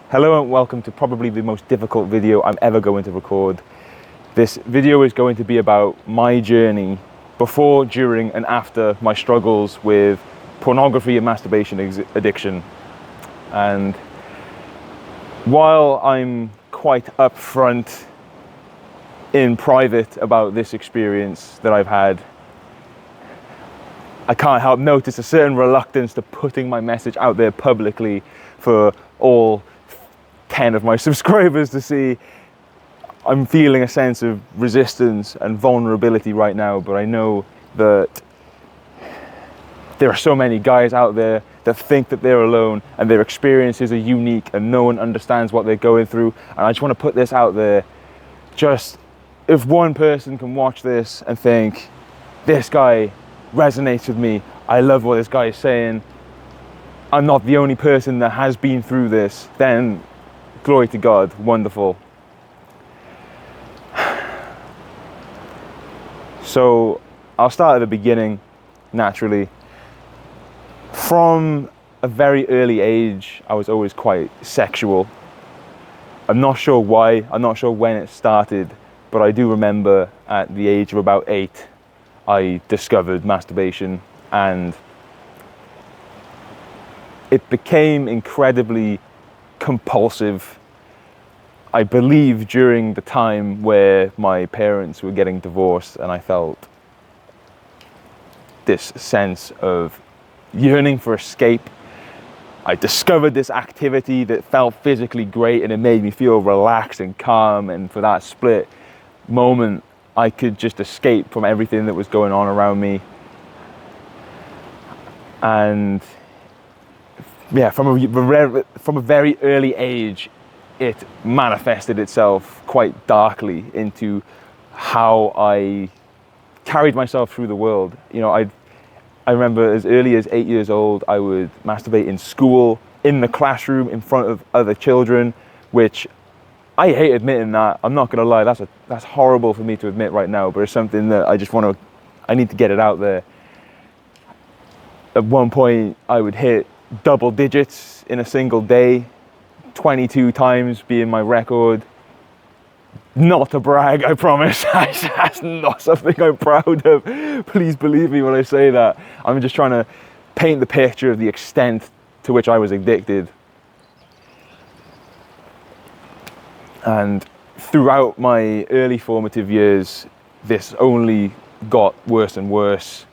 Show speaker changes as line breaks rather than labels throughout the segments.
Hello and welcome to probably the most difficult video I'm ever going to record. This video is going to be about my journey before, during and after my struggles with pornography and masturbation addiction. And while I'm quite upfront in private about this experience that I've had, I can't help notice a certain reluctance to putting my message out there publicly for all 10 of my subscribers to see. I'm feeling a sense of resistance and vulnerability right now, but I know that there are so many guys out there that think that they're alone and their experiences are unique and no one understands what they're going through. And I just want to put this out there. Just if one person can watch this and think, this guy resonates with me, I love what this guy is saying, I'm not the only person that has been through this, then glory to God, wonderful. So I'll start at the beginning, naturally. From a very early age, I was always quite sexual. I'm not sure why, I'm not sure when it started, but I do remember at the age of about 8, I discovered masturbation, and it became incredibly compulsive. I believe during the time where my parents were getting divorced and I felt this sense of yearning for escape. I discovered this activity that felt physically great and it made me feel relaxed and calm, and for that split moment I could just escape from everything that was going on around me. And yeah, from a very early age, it manifested itself quite darkly into how I carried myself through the world. You know, I remember as early as 8 years old, I would masturbate in school, in the classroom, in front of other children, which I hate admitting that. I'm not gonna lie, that's horrible for me to admit right now, but it's something that I need to get it out there. At one point, I would hit double digits in a single day, 22 times being my record. Not to brag, I promise. That's not something I'm proud of. Please believe me when I say that. I'm just trying to paint the picture of the extent to which I was addicted. And throughout my early formative years, this only got worse and worse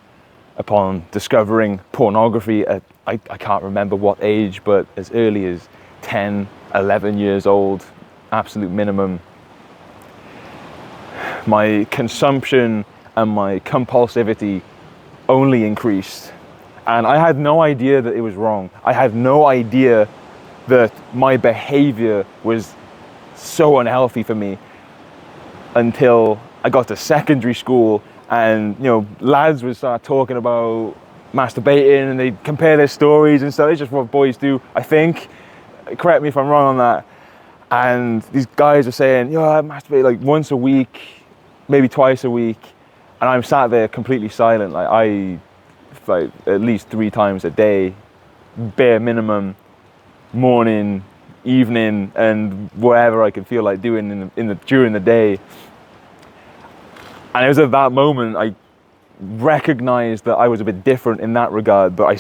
upon discovering pornography at, I can't remember what age, but as early as 10, 11 years old, absolute minimum. My consumption and my compulsivity only increased. And I had no idea that it was wrong. I had no idea that my behavior was so unhealthy for me until I got to secondary school, and you know, lads would start talking about masturbating and they'd compare their stories and stuff. It's just what boys do, I think. Correct me if I'm wrong on that. And these guys are saying, yo, I masturbate like once a week, maybe twice a week, and I'm sat there completely silent. Like at least 3 times a day, bare minimum, morning, evening, and whatever I could feel like doing during the day. And it was at that moment I recognized that I was a bit different in that regard, but I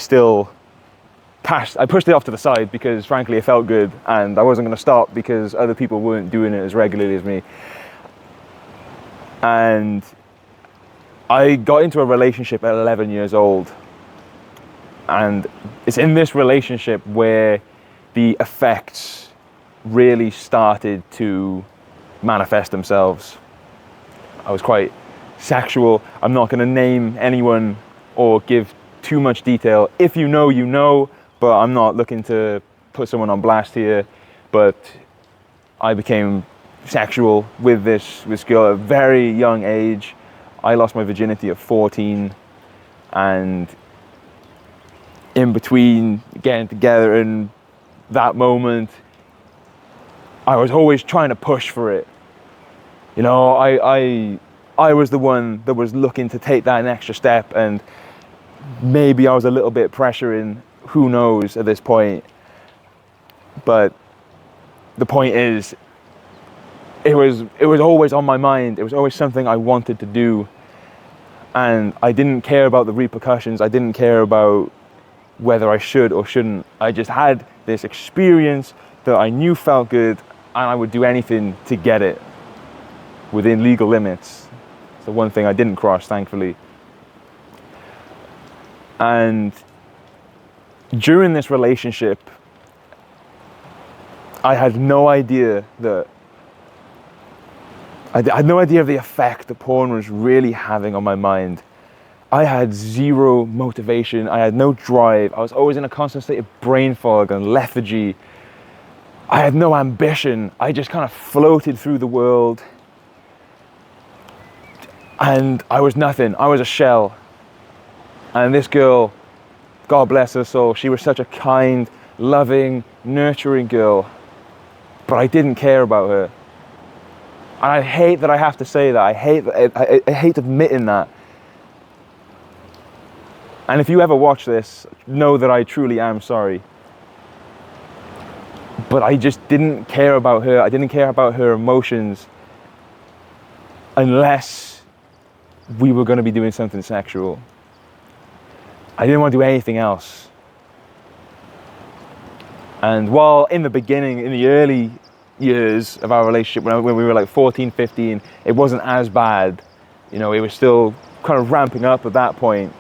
pushed it off to the side because frankly it felt good, and I wasn't going to stop because other people weren't doing it as regularly as me. And I got into a relationship at 11 years old, and it's in this relationship where the effects really started to manifest themselves. I was quite sexual. I'm not going to name anyone or give too much detail. If you know, you know, but I'm not looking to put someone on blast here. But I became sexual with this girl at a very young age. I lost my virginity at 14, and in between getting together and that moment, I was always trying to push for it. You know, I was the one that was looking to take that extra step, and maybe I was a little bit pressuring, who knows at this point. But the point is, it was always on my mind. It was always something I wanted to do, and I didn't care about the repercussions. I didn't care about whether I should or shouldn't. I just had this experience that I knew felt good, and I would do anything to get it within legal limits. It's the one thing I didn't cross, thankfully. And during this relationship, I had no idea that I had no idea of the effect that porn was really having on my mind. I had zero motivation. I had no drive. I was always in a constant state of brain fog and lethargy. I had no ambition. I just kind of floated through the world. And I was nothing. I was a shell. And this girl, God bless her soul, she was such a kind, loving, nurturing girl. But I didn't care about her. And I hate that I have to say that. I hate admitting that. And if you ever watch this, know that I truly am sorry. But I just didn't care about her. I didn't care about her emotions unless we were going to be doing something sexual. I didn't want to do anything else. And while in the beginning, in the early years of our relationship, when we were like 14, 15, it wasn't as bad. You know, it was still kind of ramping up at that point.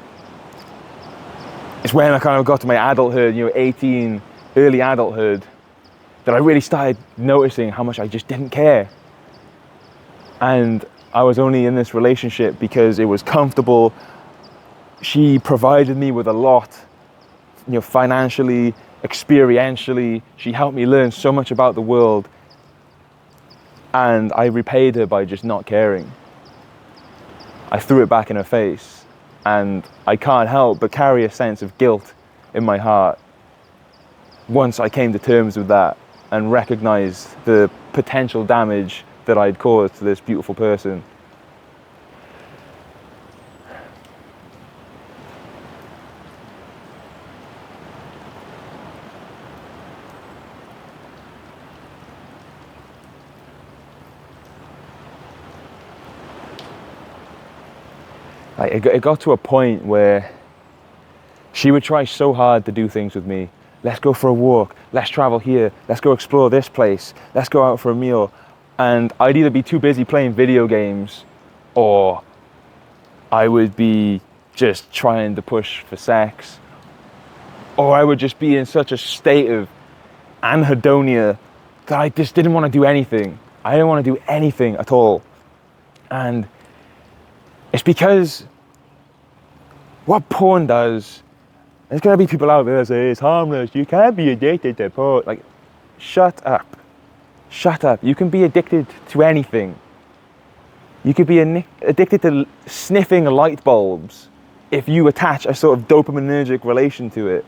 It's when I kind of got to my adulthood, 18, early adulthood, that I really started noticing how much I just didn't care. And I was only in this relationship because it was comfortable. She provided me with a lot, financially, experientially. She helped me learn so much about the world. And I repaid her by just not caring. I threw it back in her face. And I can't help but carry a sense of guilt in my heart once I came to terms with that and recognized the potential damage that I'd caused to this beautiful person. It got to a point where she would try so hard to do things with me. Let's go for a walk, let's travel here, let's go explore this place, let's go out for a meal. And I'd either be too busy playing video games, or I would be just trying to push for sex, or I would just be in such a state of anhedonia that I just didn't want to do anything. I didn't want to do anything at all. And it's because what porn does, there's going to be people out there that say it's harmless, you can't be addicted to porn. Like, shut up. Shut up. You can be addicted to anything. You could be addicted to sniffing light bulbs if you attach a sort of dopaminergic relation to it.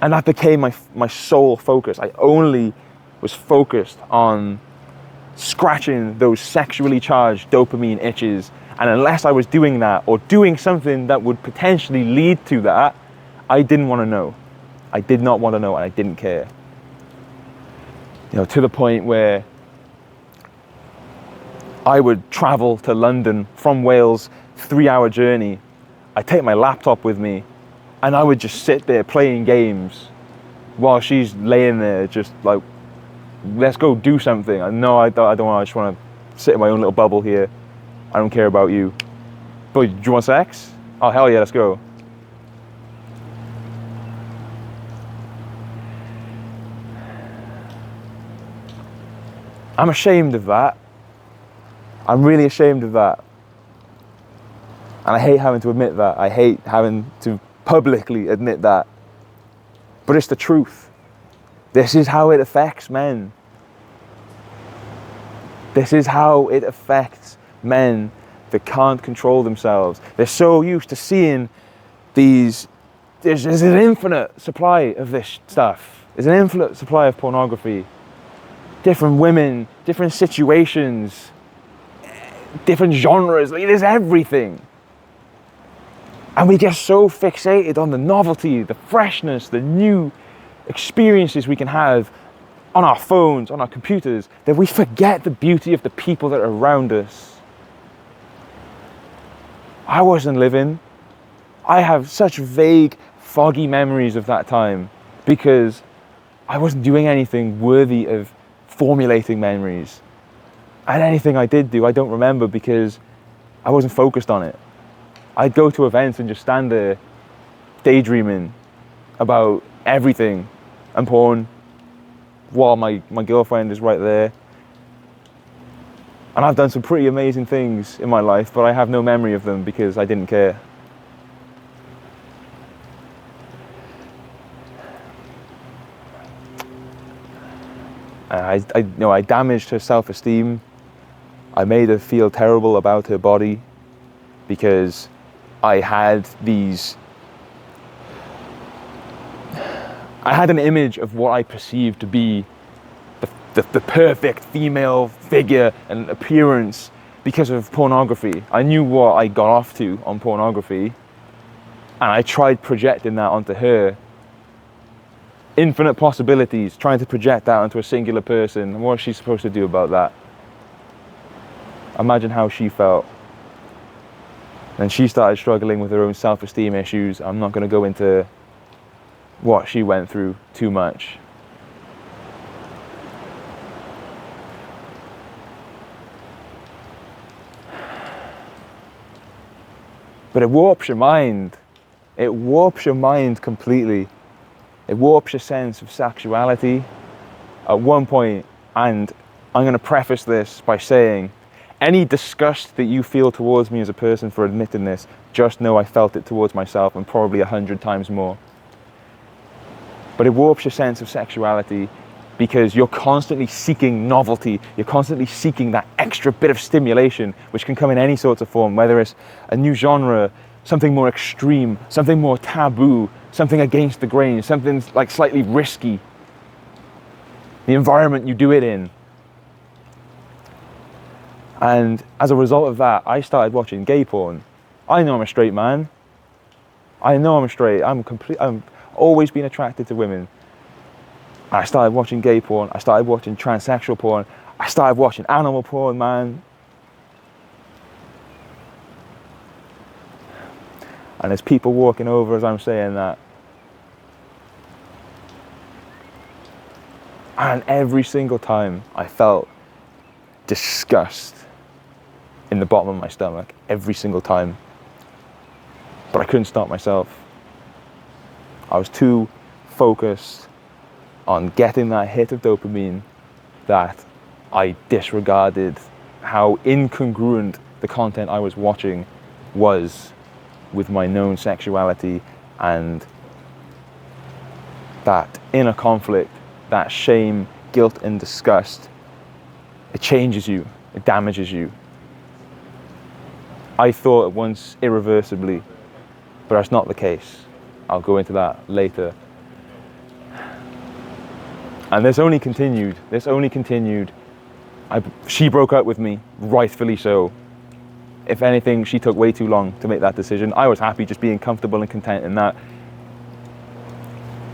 And that became my sole focus. I only was focused on scratching those sexually charged dopamine itches. And unless I was doing that or doing something that would potentially lead to that, I didn't want to know. I did not want to know, and I didn't care. To the point where I would travel to London from Wales, 3-hour journey. I'd take my laptop with me, and I would just sit there playing games while she's laying there just like, let's go do something. No, I don't want. I just want to sit in my own little bubble here. I don't care about you. But do you want sex? Oh, hell yeah, let's go. I'm ashamed of that. I'm really ashamed of that. And I hate having to admit that. I hate having to publicly admit that. But it's the truth. This is how it affects men. This is how it affects men that can't control themselves. They're so used to seeing there's an infinite supply of this stuff. There's an infinite supply of pornography. Different women, different situations, different genres. Like, there's everything. And we get so fixated on the novelty, the freshness, the new, experiences we can have on our phones, on our computers, that we forget the beauty of the people that are around us. I wasn't living. I have such vague, foggy memories of that time because I wasn't doing anything worthy of formulating memories. And anything I did do, I don't remember because I wasn't focused on it. I'd go to events and just stand there daydreaming about everything and porn while my girlfriend is right there. And I've done some pretty amazing things in my life, but I have no memory of them because I didn't care. I damaged her self-esteem. I made her feel terrible about her body because I had an image of what I perceived to be the perfect female figure and appearance because of pornography. I knew what I got off to on pornography, and I tried projecting that onto her. Infinite possibilities, trying to project that onto a singular person. What is she supposed to do about that? Imagine how she felt. And she started struggling with her own self-esteem issues. I'm not going to go into what she went through too much. But it warps your mind. It warps your mind completely. It warps your sense of sexuality. At one point, and I'm going to preface this by saying, any disgust that you feel towards me as a person for admitting this, just know I felt it towards myself and probably 100 times more. But it warps your sense of sexuality because you're constantly seeking novelty. You're constantly seeking that extra bit of stimulation, which can come in any sorts of form, whether it's a new genre, something more extreme, something more taboo, something against the grain, something like slightly risky. The environment you do it in. And as a result of that, I started watching gay porn. I know I'm a straight man. I know I'm straight. I'm always been attracted to women. I started watching gay porn. I started watching transsexual porn. I started watching animal porn, man. And there's people walking over as I'm saying that. And every single time I felt disgust in the bottom of my stomach. Every single time. But I couldn't stop myself. I was too focused on getting that hit of dopamine that I disregarded how incongruent the content I was watching was with my known sexuality, and that inner conflict, that shame, guilt and disgust, it changes you, it damages you. I thought at once irreversibly, but that's not the case. I'll go into that later. And this only continued. She broke up with me, rightfully so. If anything, she took way too long to make that decision. I was happy just being comfortable and content in that.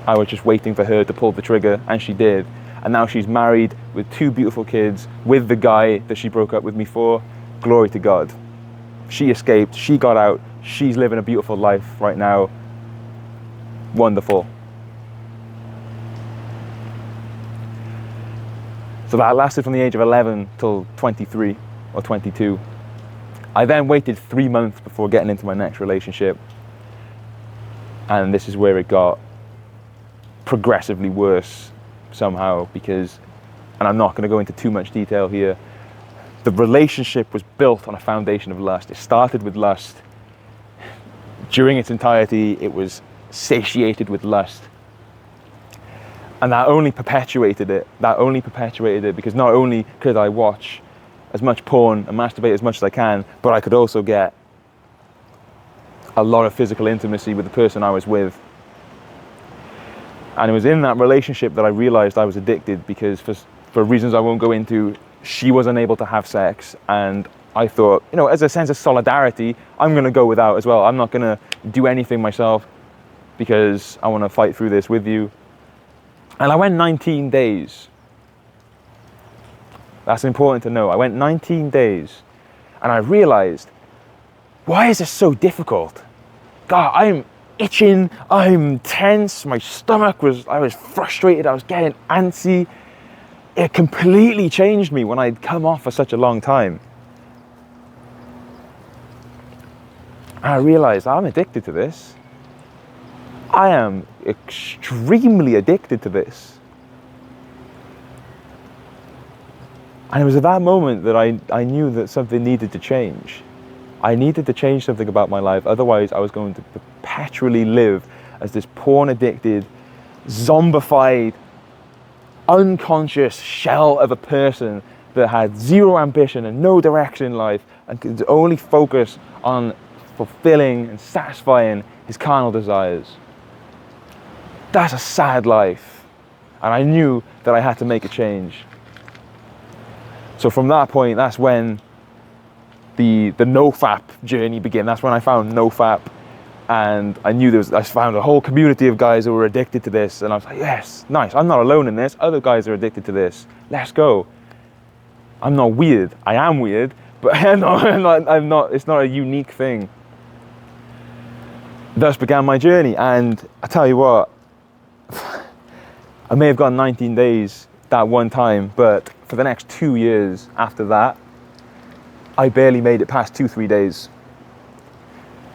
I was just waiting for her to pull the trigger, and she did. And now she's married with 2 beautiful kids with the guy that she broke up with me for. Glory to God. She escaped, she got out, she's living a beautiful life right now. Wonderful. So that lasted from the age of 11 till 23 or 22. I then waited 3 months before getting into my next relationship. And this is where it got progressively worse somehow because, and I'm not going to go into too much detail here, the relationship was built on a foundation of lust. It started with lust. During its entirety, it was satiated with lust. And that only perpetuated it. Because not only could I watch as much porn and masturbate as much as I can, but I could also get a lot of physical intimacy with the person I was with. And it was in that relationship that I realized I was addicted because for reasons I won't go into, she was unable to have sex. And I thought, as a sense of solidarity, I'm going to go without as well. I'm not going to do anything myself because I want to fight through this with you. And I went 19 days. That's important to know. I went 19 days and I realized, why is this so difficult? God, I'm itching, I'm tense, my stomach I was frustrated, I was getting antsy. It completely changed me when I'd come off for such a long time. And I realized I'm addicted to this. I am extremely addicted to this. And it was at that moment that I knew that something needed to change. I needed to change something about my life, otherwise I was going to perpetually live as this porn-addicted, zombified, unconscious shell of a person that had zero ambition and no direction in life and could only focus on fulfilling and satisfying his carnal desires. That's a sad life. And I knew that I had to make a change. So from that point, that's when the NoFap journey began. That's when I found NoFap, and I knew I found a whole community of guys who were addicted to this, and I was like, yes, nice, I'm not alone in this, other guys are addicted to this, let's go. I'm not weird, I am weird, but I'm not, it's not a unique thing. Thus began my journey, and I tell you what, I may have gone 19 days that one time, but for the next 2 years after that, I barely made it past 2-3 days.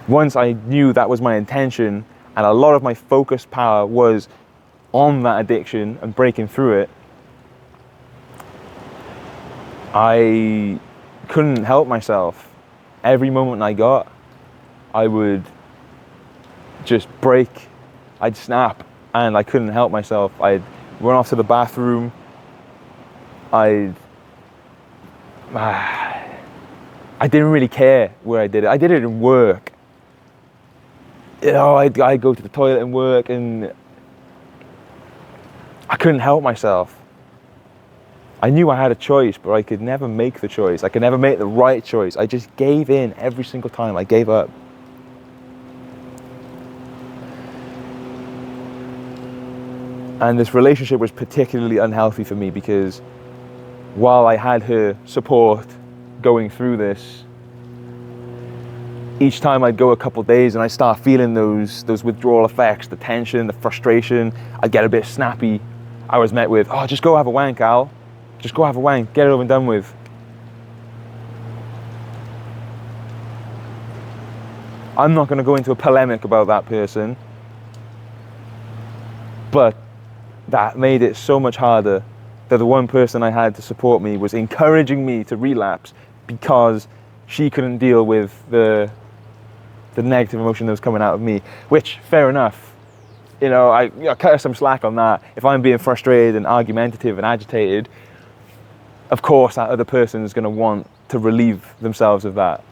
Once I knew that was my intention, and a lot of my focus power was on that addiction and breaking through it, I couldn't help myself. Every moment I got, I would just break, I'd snap, and I couldn't help myself. I'd run off to the bathroom, I didn't really care where I did it. I did it in work. You know, I'd go to the toilet and work, and I couldn't help myself. I knew I had a choice, but I could never make the choice. I could never make the right choice. I just gave in every single time. I gave up. And this relationship was particularly unhealthy for me because while I had her support going through this, each time I'd go a couple days and I'd start feeling those withdrawal effects, the tension, the frustration, I'd get a bit snappy. I was met with, oh, just go have a wank, Al. Just go have a wank, get it over and done with. I'm not going to go into a polemic about that person, but that made it so much harder that the one person I had to support me was encouraging me to relapse because she couldn't deal with the negative emotion that was coming out of me, which, fair enough. You know, I cut her some slack on that. If I'm being frustrated and argumentative and agitated, of course that other person is going to want to relieve themselves of that.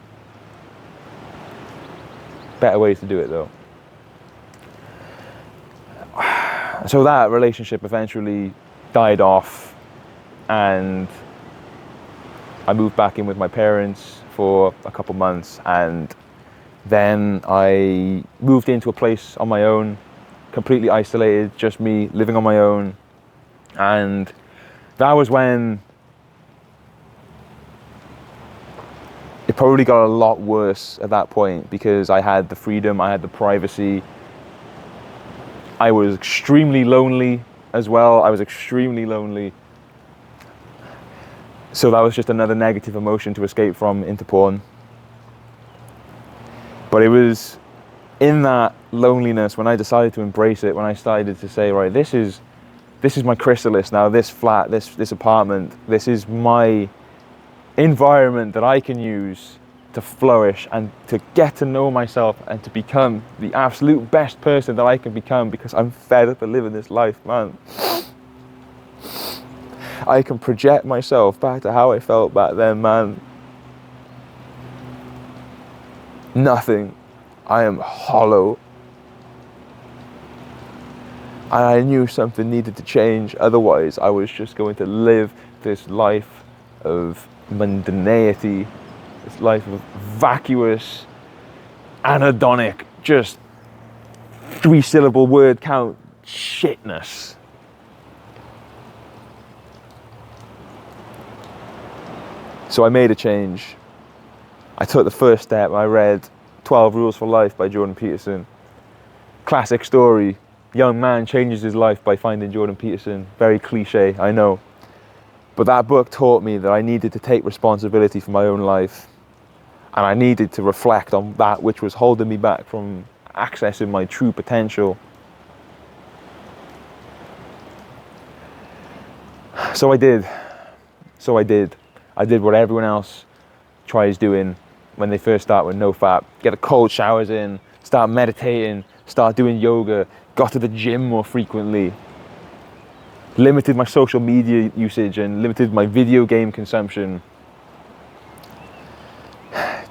Better ways to do it though. So that relationship eventually died off, and I moved back in with my parents for a couple months, and then I moved into a place on my own, completely isolated, just me living on my own. And that was when it probably got a lot worse at that point, because I had the freedom, I had the privacy. I was extremely lonely as well. I was extremely lonely. So that was just another negative emotion to escape from into porn. But it was in that loneliness when I decided to embrace it, when I started to say, right, this is my chrysalis now, this flat, this apartment, this is my environment that I can use to flourish and to get to know myself and to become the absolute best person that I can become, because I'm fed up of living this life, man. I can project myself back to how I felt back then, man. Nothing. I am hollow. And I knew something needed to change, otherwise I was just going to live this life of mundanity, this life of vacuous, anhedonic, just 3-syllable word count shitness. So I made a change. I took the first step. I read 12 Rules for Life by Jordan Peterson. Classic story. Young man changes his life by finding Jordan Peterson. Very cliche, I know. But that book taught me that I needed to take responsibility for my own life. And I needed to reflect on that which was holding me back from accessing my true potential. So I did. I did what everyone else tries doing when they first start with NoFap. Get the cold showers in, start meditating, start doing yoga, got to the gym more frequently, limited my social media usage and limited my video game consumption.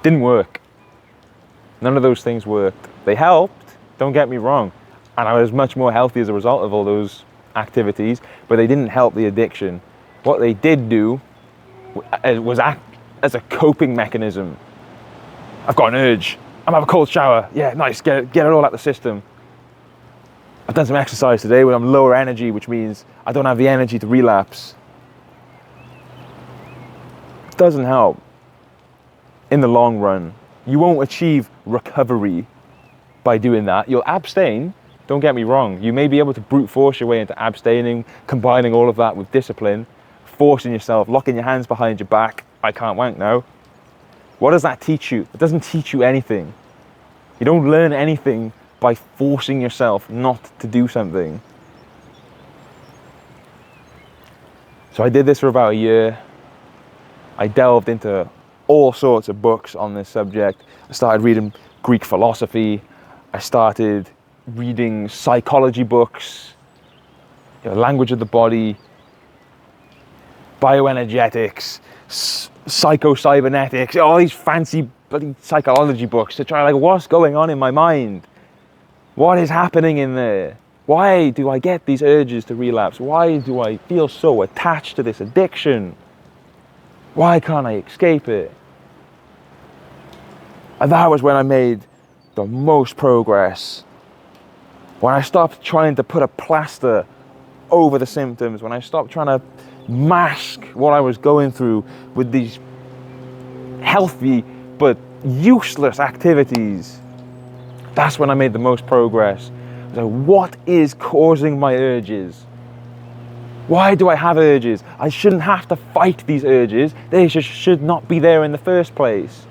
Didn't work. None of those things worked. They helped, don't get me wrong, and I was much more healthy as a result of all those activities, but they didn't help the addiction. What they did do was act as a coping mechanism. I've got an urge, I'm gonna have a cold shower, yeah, nice, get it all out the system. I've done some exercise today where I'm lower energy, which means I don't have the energy to relapse. It doesn't help. In the long run, you won't achieve recovery by doing that. You'll abstain, don't get me wrong. You may be able to brute force your way into abstaining, combining all of that with discipline, forcing yourself, locking your hands behind your back. I can't wank now. What does that teach you? It doesn't teach you anything. You don't learn anything by forcing yourself not to do something. So I did this for about a year. I delved into all sorts of books on this subject. I started reading Greek philosophy. I started reading psychology books, language of the body, bioenergetics, psycho-cybernetics, all these fancy bloody psychology books to try, what's going on in my mind? What is happening in there? Why do I get these urges to relapse? Why do I feel so attached to this addiction? Why can't I escape it? And that was when I made the most progress. When I stopped trying to put a plaster over the symptoms, when I stopped trying to mask what I was going through with these healthy but useless activities, that's when I made the most progress. So what is causing my urges? Why do I have urges? I shouldn't have to fight these urges. They just should not be there in the first place.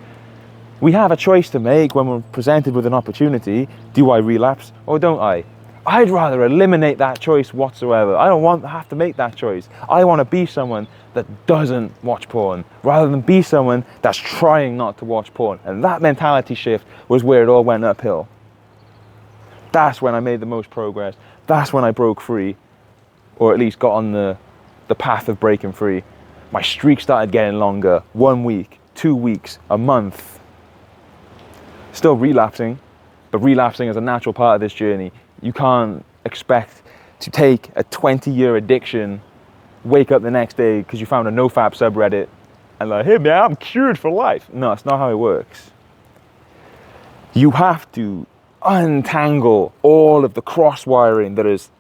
We have a choice to make when we're presented with an opportunity. Do I relapse or don't I? I'd rather eliminate that choice whatsoever. I don't want to have to make that choice. I want to be someone that doesn't watch porn, rather than be someone that's trying not to watch porn. And that mentality shift was where it all went uphill. That's when I made the most progress. That's when I broke free, or at least got on the path of breaking free. My streak started getting longer. 1 week, 2 weeks, a month. Still relapsing, but relapsing is a natural part of this journey. You can't expect to take a 20-year addiction, wake up the next day because you found a NoFap subreddit and hey man, I'm cured for life. No, it's not how it works. You have to untangle all of the cross-wiring that has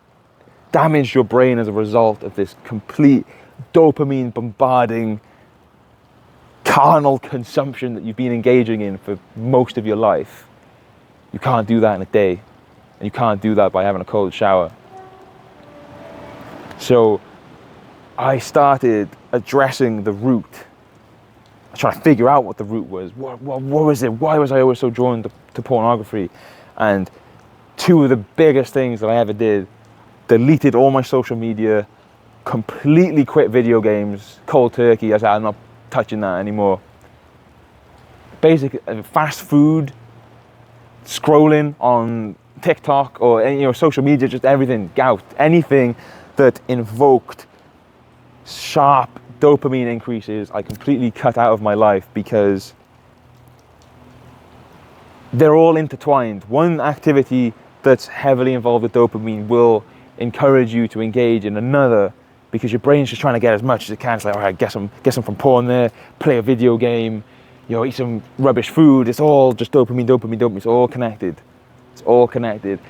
damaged your brain as a result of this complete dopamine bombarding carnal consumption that you've been engaging in for most of your life. You can't do that in a day, and you can't do that by having a cold shower. So I started addressing the root. I was trying to figure out what the root was. What was it? Why was I always so drawn to pornography? And two of the biggest things that I ever did: deleted all my social media, completely quit video games, cold turkey. I said, I'm not touching that anymore. Basic fast food, scrolling on TikTok or social media, just everything, gout, anything that invoked sharp dopamine increases, I completely cut out of my life because they're all intertwined. One activity that's heavily involved with dopamine will encourage you to engage in another, because your brain's just trying to get as much as it can. It's like, all right, get some from porn there, play a video game, eat some rubbish food. It's all just dopamine. It's all connected. It's all connected.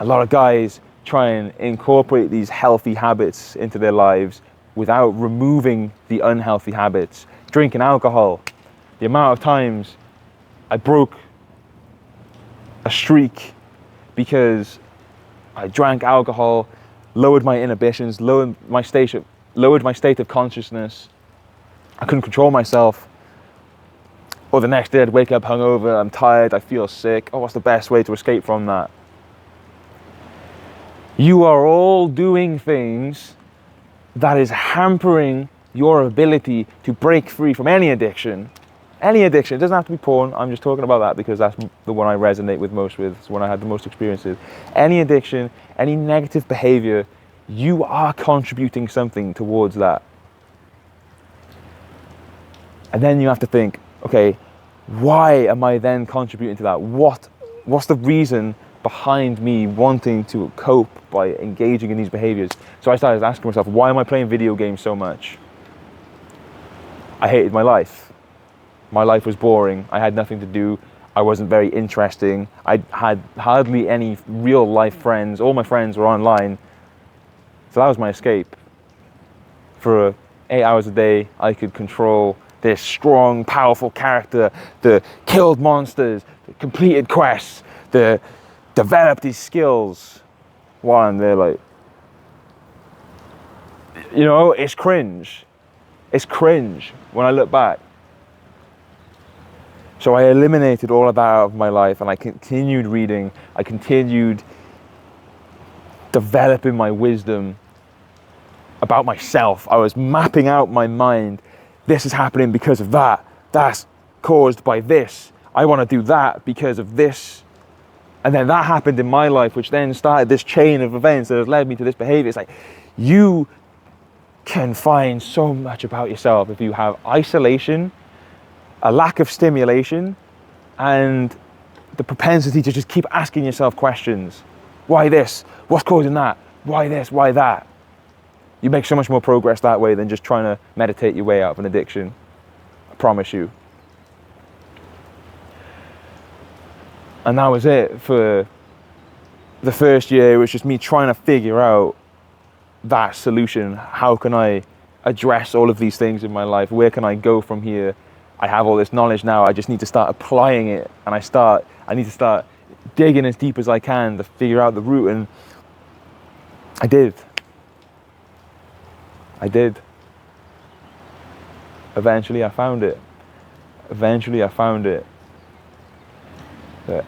A lot of guys try and incorporate these healthy habits into their lives without removing the unhealthy habits, drinking alcohol, the amount of times I broke a streak because I drank alcohol, lowered my inhibitions, lowered my state of consciousness. I couldn't control myself. Or the next day I'd wake up hungover, I'm tired, I feel sick. Oh, what's the best way to escape from that? You are all doing things that is hampering your ability to break free from any addiction. Any addiction, it doesn't have to be porn, I'm just talking about that because that's the one I resonate with most with, it's the one I had the most experience with. Any addiction, any negative behavior, you are contributing something towards that. And then you have to think, okay, why am I then contributing to that? What's the reason behind me wanting to cope by engaging in these behaviors? So I started asking myself, why am I playing video games so much? I hated my life. My life was boring. I had nothing to do. I wasn't very interesting. I had hardly any real life friends. All my friends were online. So that was my escape. For 8 hours a day, I could control this strong, powerful character that killed monsters, that completed quests, that developed these skills. While I'm there, like, you know, it's cringe. It's cringe when I look back. So I eliminated all of that out of my life and I continued reading. I continued developing my wisdom about myself. I was mapping out my mind. This is happening because of that. That's caused by this. I want to do that because of this. And then that happened in my life, which then started this chain of events that has led me to this behavior. It's like, you can find so much about yourself if you have isolation, a lack of stimulation, and the propensity to just keep asking yourself questions. Why this? What's causing that? Why this? Why that? You make so much more progress that way than just trying to meditate your way out of an addiction. I promise you. And that was it for the first year. It was just me trying to figure out that solution. How can I address all of these things in my life? Where can I go from here? I have all this knowledge now. I just need to start applying it. And I need to start digging as deep as I can to figure out the root. And I did. Eventually I found it. But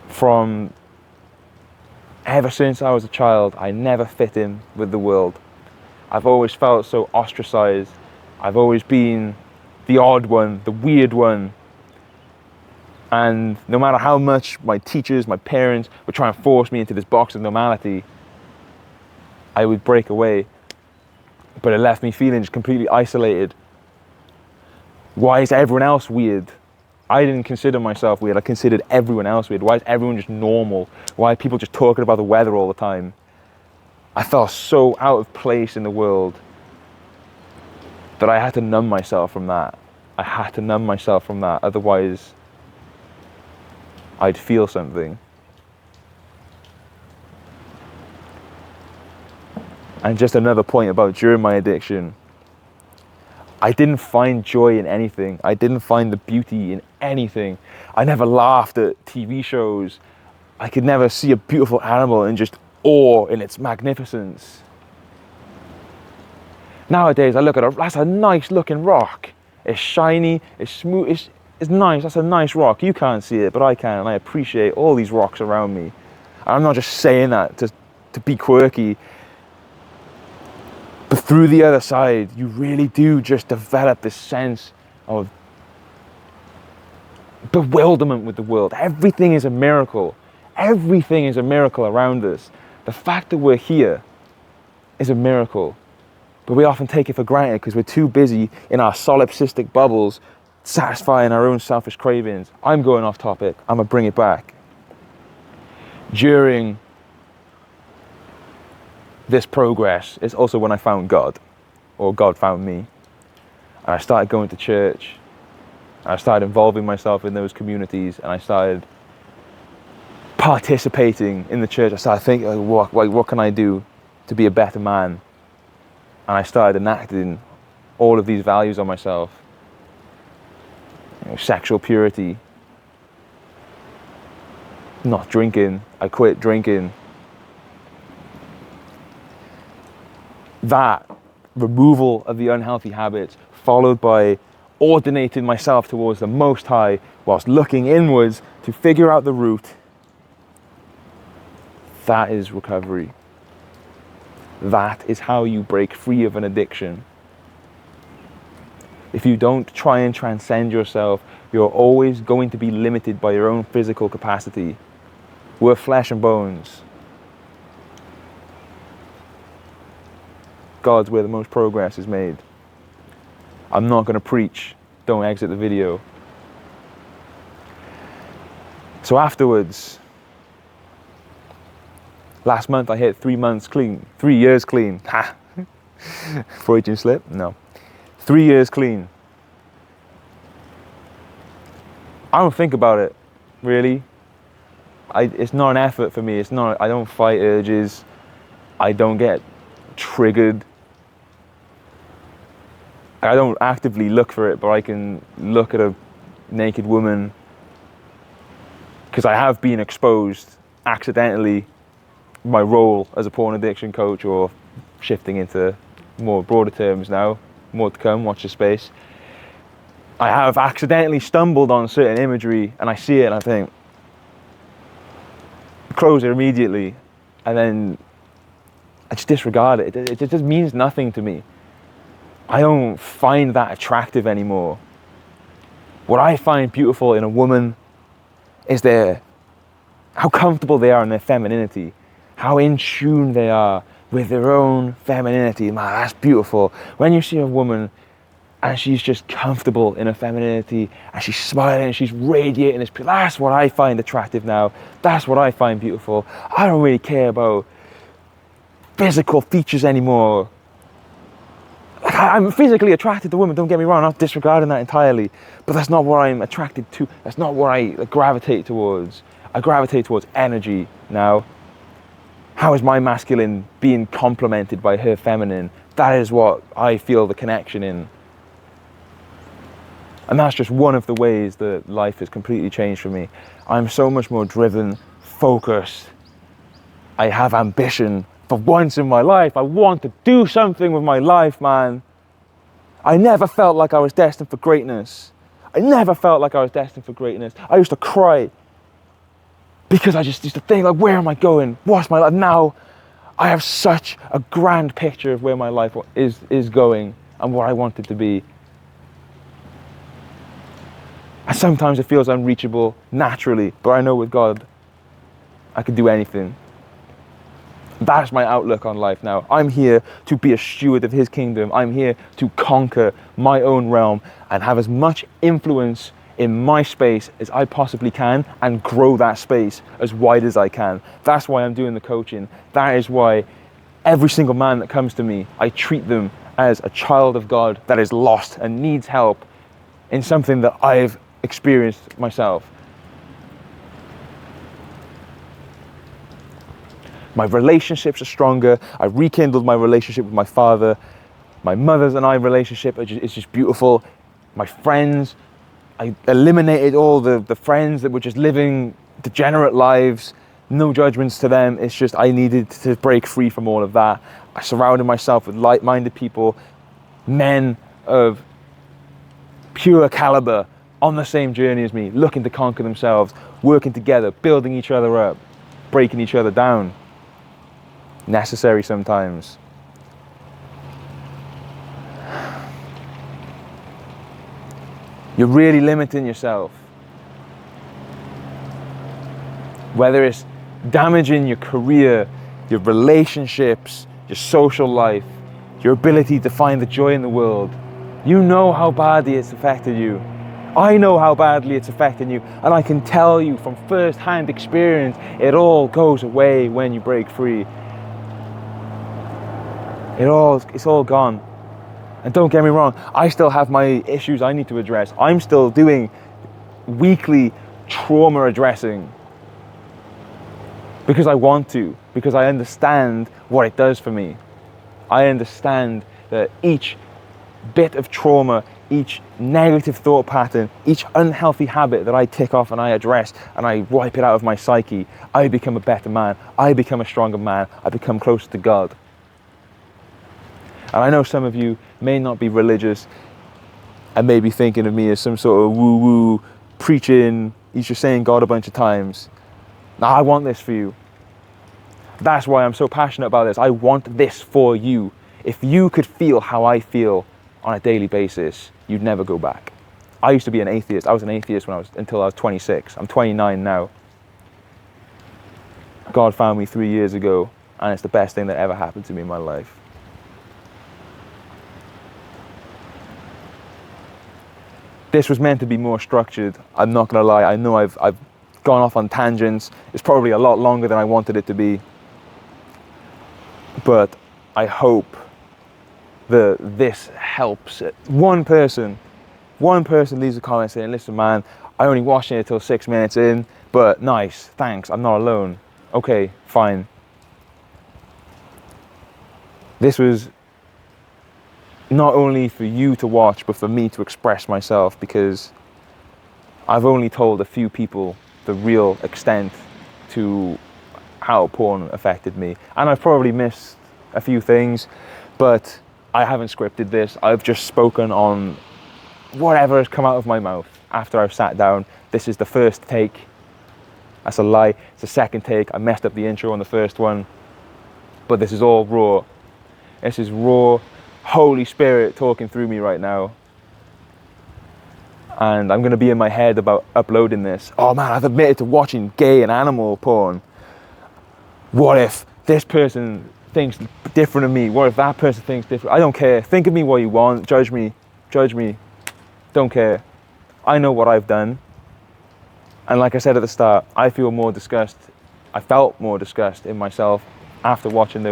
from ever since I was a child, I never fit in with the world. I've always felt so ostracized. I've always been the odd one, the weird one. And no matter how much my teachers, my parents would try and force me into this box of normality, I would break away. But it left me feeling just completely isolated. Why is everyone else weird? I didn't consider myself weird. I considered everyone else weird. Why is everyone just normal? Why are people just talking about the weather all the time? I felt so out of place in the world that I had to numb myself from that. Otherwise, I'd feel something. And just another point about during my addiction, I didn't find joy in anything. I didn't find the beauty in anything. I never laughed at TV shows. I could never see a beautiful animal and just awe in its magnificence. Nowadays, I look at that's a nice looking rock. It's shiny, it's smooth, it's nice, that's a nice rock. You can't see it, but I can, and I appreciate all these rocks around me. I'm not just saying that to be quirky. But through the other side, you really do just develop this sense of bewilderment with the world. Everything is a miracle. Everything is a miracle around us. The fact that we're here is a miracle. But we often take it for granted because we're too busy in our solipsistic bubbles, satisfying our own selfish cravings. I'm going off topic. I'm going to bring it back. During this progress is also when I found God, or God found me. And I started going to church. I started involving myself in those communities, and I started participating in the church. I started thinking, what can I do to be a better man? And I started enacting all of these values on myself. sexual purity, not drinking, I quit drinking. That removal of the unhealthy habits, followed by ordinating myself towards the Most High whilst looking inwards to figure out the root, that is recovery. That is how you break free of an addiction. If you don't try and transcend yourself, you're always going to be limited by your own physical capacity. We're flesh and bones. God's where the most progress is made. I'm not going to preach, don't exit the video. So afterwards, last month I hit 3 months clean, 3 years clean. Ha! Freudian slip? No. 3 years clean. I don't think about it, really. It's not an effort for me. I don't fight urges. I don't get triggered. I don't actively look for it, but I can look at a naked woman, because I have been exposed accidentally, my role as a porn addiction coach, or shifting into more broader terms now, more to come, watch the space. I have accidentally stumbled on certain imagery and I see it and I think, close it immediately, and then I just disregard it. It just means nothing to me. I don't find that attractive anymore. What I find beautiful in a woman is how comfortable they are in their femininity, how in tune they are with their own femininity. Man, that's beautiful. When you see a woman and she's just comfortable in her femininity and she's smiling and she's radiating, that's what I find attractive now. That's what I find beautiful. I don't really care about physical features anymore. Like, I'm physically attracted to women, don't get me wrong, I'm not disregarding that entirely, but that's not what I'm attracted to. That's not what I gravitate towards. I gravitate towards energy now. How is my masculine being complemented by her feminine? That is what I feel the connection in. And that's just one of the ways that life has completely changed for me. I'm so much more driven, focused. I have ambition. For once in my life, I want to do something with my life, man. I never felt like I was destined for greatness. I never felt like I was destined for greatness. I used to cry because I just used to think, like, where am I going? What's my life? Now, I have such a grand picture of where my life is going and what I want it to be. And sometimes it feels unreachable naturally, but I know with God, I can do anything. That's my outlook on life now. I'm here to be a steward of His kingdom. I'm here to conquer my own realm and have as much influence in my space as I possibly can and grow that space as wide as I can. That's why I'm doing the coaching. That is why every single man that comes to me, I treat them as a child of God that is lost and needs help in something that I've experienced myself. My relationships are stronger. I rekindled my relationship with my father. My mother's and I relationship is just beautiful. My friends, I eliminated all the friends that were just living degenerate lives. No judgments to them. It's just I needed to break free from all of that. I surrounded myself with like-minded people, men of pure caliber, on the same journey as me, looking to conquer themselves, working together, building each other up, breaking each other down. Necessary sometimes. You're really limiting yourself. Whether it's damaging your career, your relationships, your social life, your ability to find the joy in the world, you know how badly it's affected you. I know how badly it's affecting you, and I can tell you from first-hand experience, it all goes away when you break free. It's all gone. And don't get me wrong, I still have my issues I need to address. I'm still doing weekly trauma addressing because I want to, because I understand what it does for me. I understand that each bit of trauma, each negative thought pattern, each unhealthy habit that I tick off and I address and I wipe it out of my psyche, I become a better man, I become a stronger man, I become closer to God. And I know some of you may not be religious and may be thinking of me as some sort of woo-woo preaching, he's just saying God a bunch of times. Now, I want this for you. That's why I'm so passionate about this. I want this for you. If you could feel how I feel on a daily basis, you'd never go back. I used to be an atheist. I was an atheist until I was 26. I'm 29 now. God found me 3 years ago, and it's the best thing that ever happened to me in my life. This was meant to be more structured. I'm not gonna lie, I know I've gone off on tangents. It's probably a lot longer than I wanted it to be. But I hope that this helps. One person leaves a comment saying, listen man, I only watched it till 6 minutes in, but nice, thanks, I'm not alone. Okay, fine. This was not only for you to watch, but for me to express myself, because I've only told a few people the real extent to how porn affected me. And I've probably missed a few things, but I haven't scripted this. I've just spoken on whatever has come out of my mouth after I've sat down. This is the first take. That's a lie. It's the second take. I messed up the intro on the first one, but this is all raw. This is raw Holy Spirit talking through me right now. And I'm going to be in my head about uploading this. Oh man, I've admitted to watching gay and animal porn. What if this person thinks different of me? What if that person thinks different? I don't care. Think of me what you want. Judge me. Judge me. Don't care. I know what I've done. And like I said at the start, I feel more disgust. I felt more disgust in myself after watching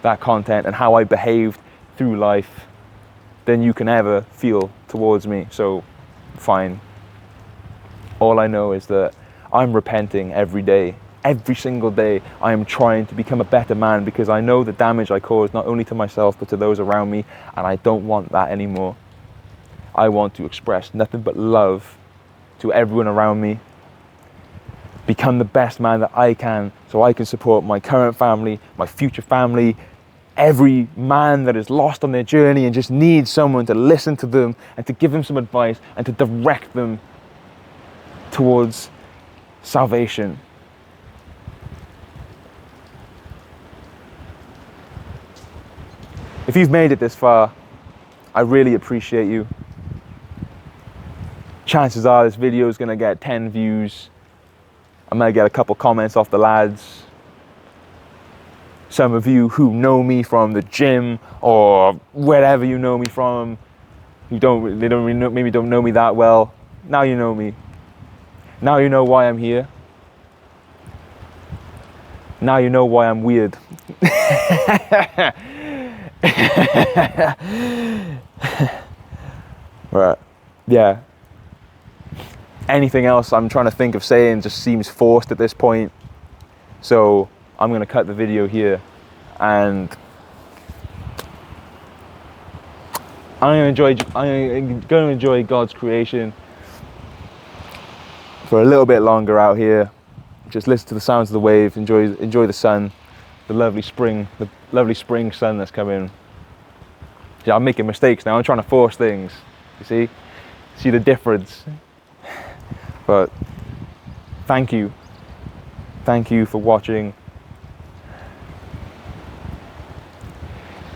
that content and how I behaved through life than you can ever feel towards me. So fine. All I know is that I'm repenting every day. Every single day I am trying to become a better man, because I know the damage I cause not only to myself but to those around me, and I don't want that anymore. I want to express nothing but love to everyone around me, become the best man that I can, so I can support my current family, my future family, every man that is lost on their journey and just needs someone to listen to them and to give them some advice and to direct them towards salvation. If you've made it this far, I really appreciate you. Chances are this video is going to get 10 views. I might get a couple comments off the lads. Some of you who know me from the gym or wherever you know me from, maybe don't know me that well. Now you know me. Now you know why I'm here. Now you know why I'm weird. Right, yeah. Anything else I'm trying to think of saying just seems forced at this point. So I'm going to cut the video here, and I'm going to enjoy God's creation for a little bit longer out here. Just listen to the sounds of the wave, enjoy the sun, the lovely spring sun that's coming. Yeah, I'm making mistakes now. I'm trying to force things. You see the difference. But thank you for watching.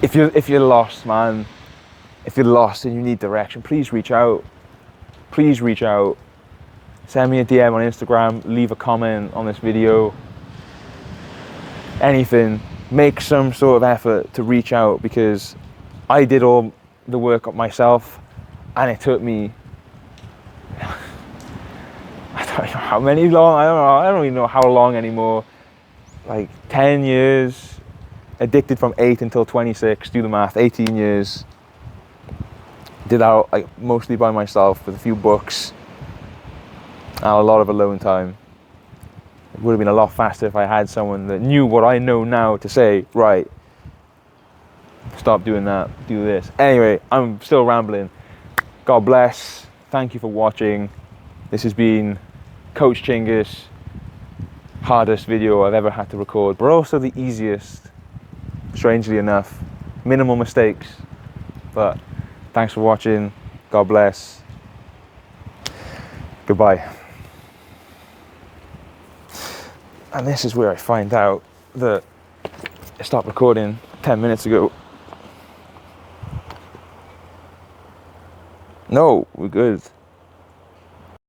If you're lost, man, if you're lost and you need direction, please reach out. Please reach out. Send me a DM on Instagram, leave a comment on this video. Anything. Make some sort of effort to reach out, because I did all the work up myself, and it took me I don't know how many long, I don't even know how long anymore. Like 10 years. Addicted from 8 until 26, do the math, 18 years. Did that like mostly by myself with a few books and a lot of alone time. It would have been a lot faster if I had someone that knew what I know now to say, right, stop doing that, do this. Anyway, I'm still rambling. God bless. Thank you for watching. This has been Coach Chingus. Hardest video I've ever had to record, but also the easiest, strangely enough. Minimal mistakes. But thanks for watching. God bless. Goodbye. And this is where I find out that I stopped recording 10 minutes ago. No, we're good.